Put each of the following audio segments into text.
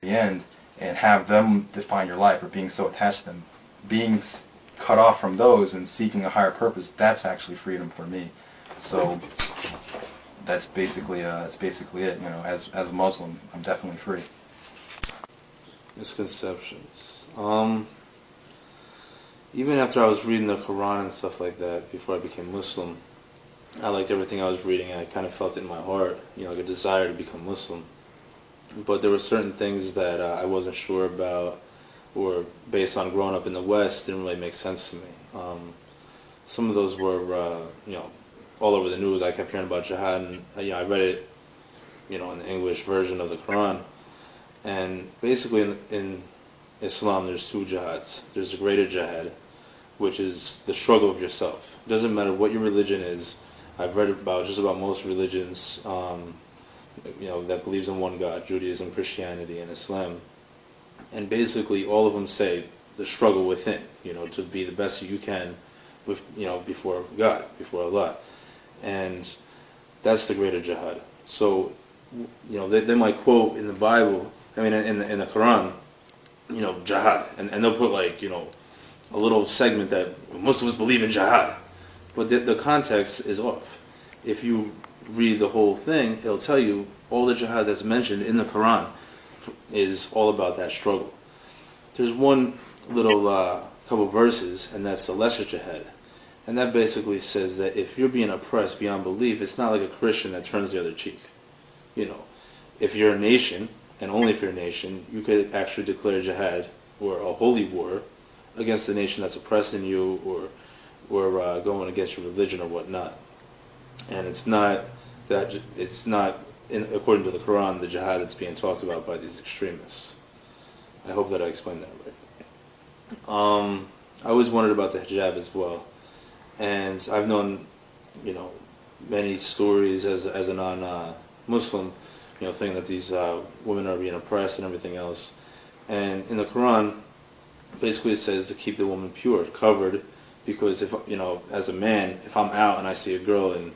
the end and have them define your life, or being so attached to them. Being cut off from those and seeking a higher purpose, that's actually freedom for me. So that's basically it. You know, as a Muslim, I'm definitely free. Misconceptions. Even after I was reading the Quran and stuff like that, before I became Muslim, I liked everything I was reading, and I kind of felt it in my heart, you know, like a desire to become Muslim. But there were certain things that I wasn't sure about, or based on growing up in the West, didn't really make sense to me. Some of those were, you know, all over the news. I kept hearing about jihad, and you know, I read it, you know, in the English version of the Quran. And basically, in Islam, there's two jihads. There's the greater jihad, which is the struggle of yourself. It doesn't matter what your religion is. I've read about just about most religions, you know, that believes in one God: Judaism, Christianity, and Islam. And basically, all of them say the struggle within, you know, to be the best you can, with, you know, before God, before Allah, and that's the greater jihad. So, you know, they might quote in the Bible, I mean, in the Quran, you know, jihad, and they'll put, like, you know, a little segment that Muslims believe in jihad, but the context is off. If you read the whole thing, it'll tell you all the jihad that's mentioned in the Quran is all about that struggle. There's one little couple verses, and that's the lesser jihad, and that basically says that if you're being oppressed beyond belief, it's not like a Christian that turns the other cheek. You know, if you're a nation, and only if you're a nation, you could actually declare jihad, or a holy war, against the nation that's oppressing you, or going against your religion or whatnot. And it's not that, it's not, according to the Quran, the jihad that's being talked about by these extremists. I hope that I explained that right. I always wondered about the hijab as well, and I've known, you know, many stories as a non-Muslim, you know, thinking that these women are being oppressed and everything else. And in the Quran, basically it says to keep the woman pure, covered, because if, you know, as a man, if I'm out and I see a girl in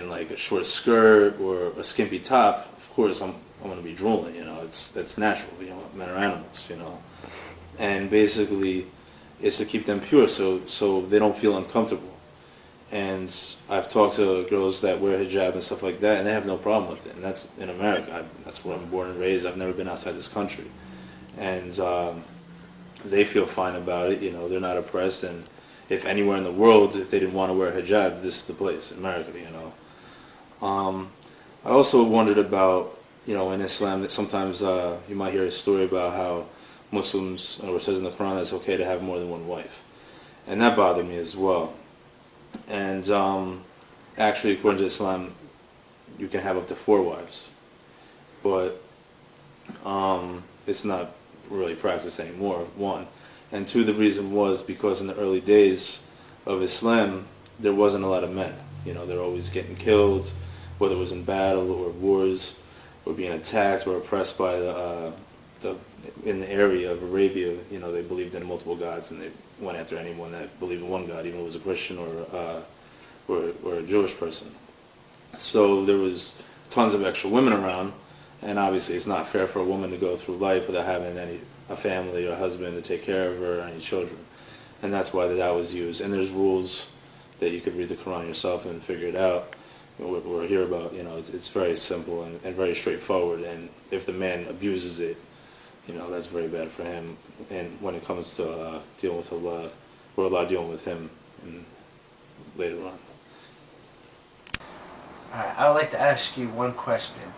like a short skirt or a skimpy top, of course I'm going to be drooling, you know, that's natural, you know, men are animals, you know. And basically it's to keep them pure so they don't feel uncomfortable. And I've talked to girls that wear hijab and stuff like that, and they have no problem with it. And that's in America. That's where I'm born and raised. I've never been outside this country. And they feel fine about it. You know, they're not oppressed. And if anywhere in the world, if they didn't want to wear a hijab, this is the place, America, you know. I also wondered about, you know, in Islam, that sometimes you might hear a story about how Muslims, or it says in the Quran that it's okay to have more than one wife. And that bothered me as well. And actually, according to Islam, you can have up to 4 wives, but it's not really practiced anymore, 1. And 2, the reason was because in the early days of Islam, there wasn't a lot of men. You know, they're always getting killed, whether it was in battle or wars, or being attacked or oppressed by in the area of Arabia. You know, they believed in multiple gods, and they went after anyone that believed in one god, even if it was a Christian or a Jewish person. So there was tons of extra women around, and obviously it's not fair for a woman to go through life without having a family or a husband to take care of her or any children. And that's why that was used. And there's rules that you could read the Quran yourself and figure it out. What we're here about, you know, it's very simple and very straightforward. And if the man abuses it, you know, that's very bad for him. And when it comes to dealing with Allah, or Allah dealing with him later on. Alright, I would like to ask you one question.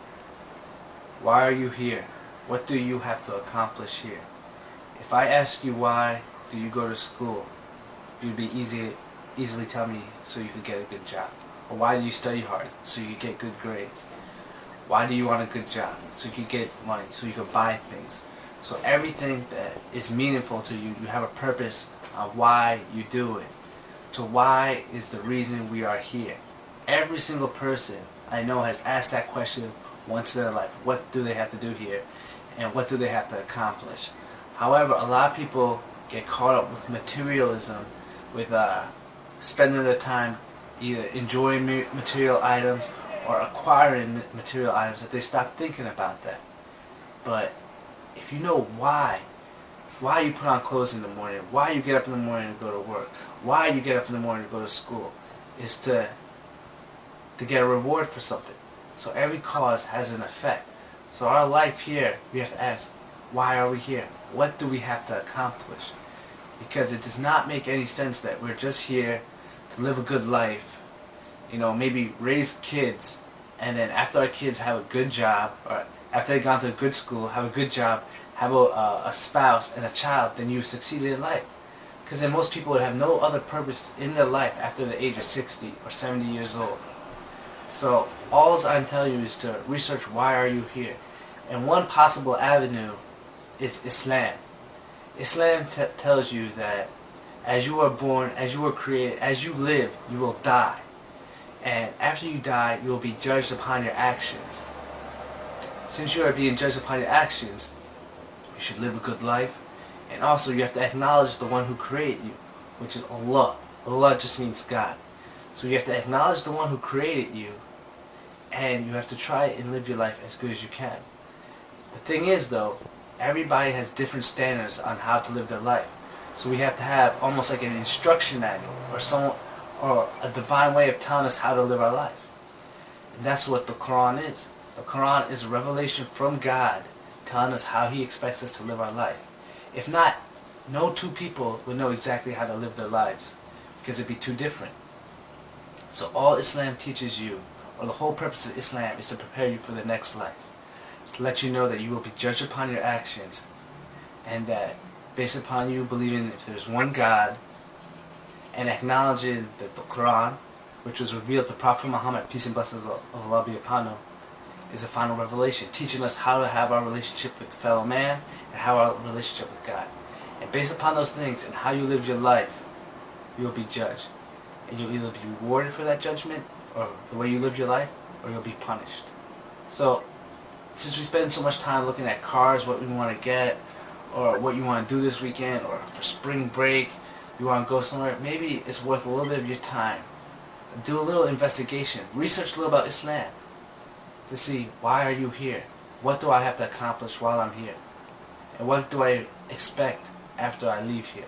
Why are you here? What do you have to accomplish here? If I ask you why do you go to school, you'd be easily tell me so you could get a good job. Or why do you study hard? So you could get good grades. Why do you want a good job? So you could get money, so you could buy things. So everything that is meaningful to you, you have a purpose of why you do it. So why is the reason we are here? Every single person I know has asked that question once in their life. What do they have to do here? And what do they have to accomplish? However, a lot of people get caught up with materialism, with spending their time either enjoying material items or acquiring material items, that they stop thinking about that. But if you know why you put on clothes in the morning, why you get up in the morning to go to work, why you get up in the morning to go to school, is to get a reward for something. So every cause has an effect. So our life here, we have to ask, why are we here? What do we have to accomplish? Because it does not make any sense that we're just here to live a good life, maybe raise kids, and then after our kids have a good job, or after they've gone to a good school, have a good job, have a spouse and a child, then you've succeeded in life. Because then most people would have no other purpose in their life after the age of 60 or 70 years old. So all I'm telling you is to research why are you here. And one possible avenue is Islam. Islam tells you that as you are born, as you were created, as you live, you will die. And after you die, you will be judged upon your actions. Since you are being judged upon your actions, you should live a good life. And also you have to acknowledge the one who created you, which is Allah. Allah just means God. So you have to acknowledge the one who created you, and you have to try and live your life as good as you can. The thing is though, everybody has different standards on how to live their life. So we have to have almost like an instruction manual or a divine way of telling us how to live our life. And that's what the Quran is. The Quran is a revelation from God telling us how He expects us to live our life. If not, no two people would know exactly how to live their lives, because it'd be too different. So all Islam teaches you, or the whole purpose of Islam, is to prepare you for the next life. To let you know that you will be judged upon your actions, and that based upon you believing if there's one God, and acknowledging that the Quran, which was revealed to Prophet Muhammad, peace and blessings of Allah be upon him, is a final revelation, teaching us how to have our relationship with fellow man and how our relationship with God. And based upon those things and how you live your life, you'll be judged. And you'll either be rewarded for that judgment, or the way you live your life, or you'll be punished. So, since we spend so much time looking at cars, what we want to get, or what you want to do this weekend, or for spring break, you want to go somewhere, maybe it's worth a little bit of your time. Do a little investigation. Research a little about Islam to see, why are you here? What do I have to accomplish while I'm here? And what do I expect after I leave here?